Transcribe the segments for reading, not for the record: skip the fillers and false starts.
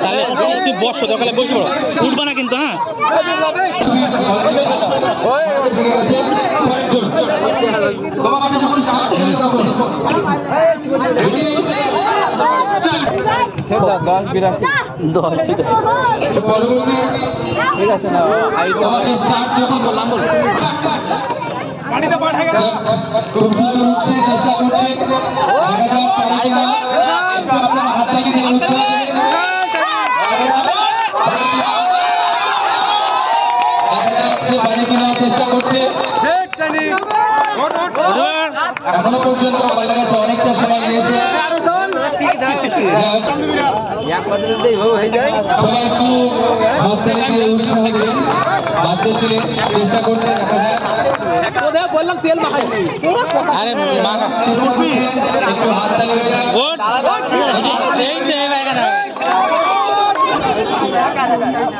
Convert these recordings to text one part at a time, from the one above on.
তাহলে তুই বসো, দরকার বসে পড়ো, উঠবা না কিন্তু। হ্যাঁ দশ বিরাশি ঠিক আছে না বললাম বল পানিতে পাঠা গেল খুব সুন্দর হচ্ছে চেষ্টা করছে আপনারা হাত লাগিয়ে দিয়ে হচ্ছে পানি কেনার চেষ্টা করছে এখনো পর্যন্ত আমাদের কাছে অনেকটা সময় রয়েছে সবাই একটু হাত তালিয়ে উৎসাহ দিলেন বাঁচতে ছিলেন চেষ্টা করছে বললাম তেল মাখাই আরে চেষ্টা করছে একটু হাত তালি হয়ে যায়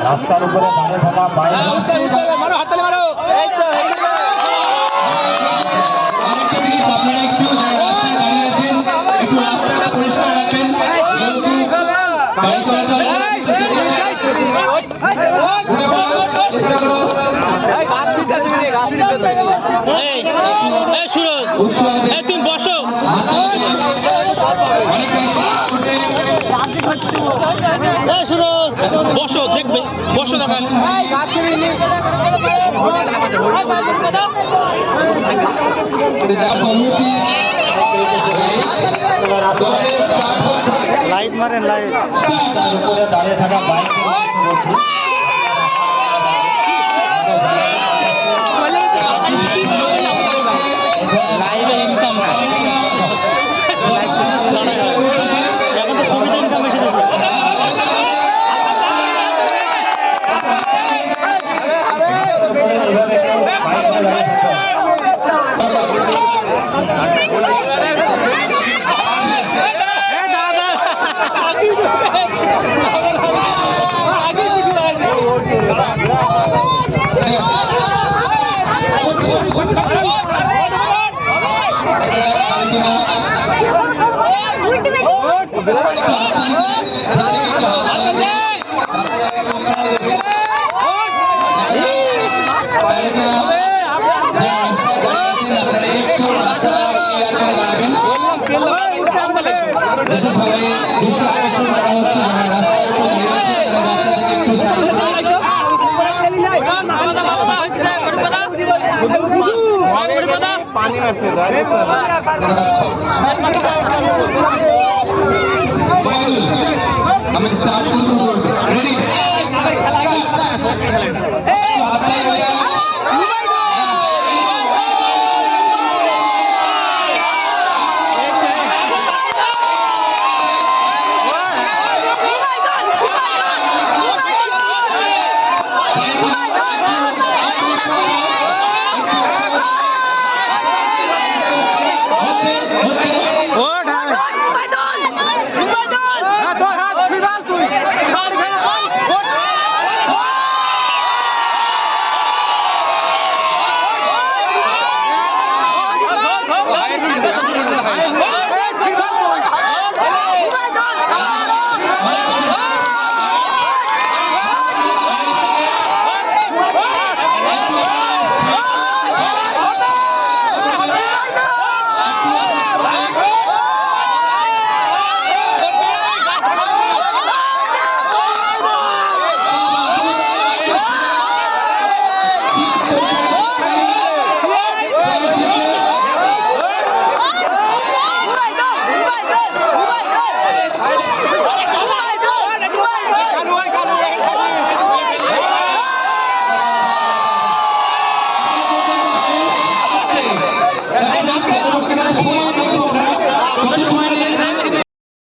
রাস্তার উপরে দাঁড়িয়ে থাকা মারো হাত তালি মারো এই তো আপনারা একটু রাস্তায় দাঁড়িয়ে আছেন একটু রাস্তাটা পরিষ্কার রাখবেন গাড়ি চলাচল তুমি বসো, বসো দেখবে, বসো দোকান লাইট মারেন লাইট দাঁড়িয়ে থাকা বাইক লাইভে ইনকাম না, এখন তো ছবিতে ইনকাম বেশি দিচ্ছে। पानी में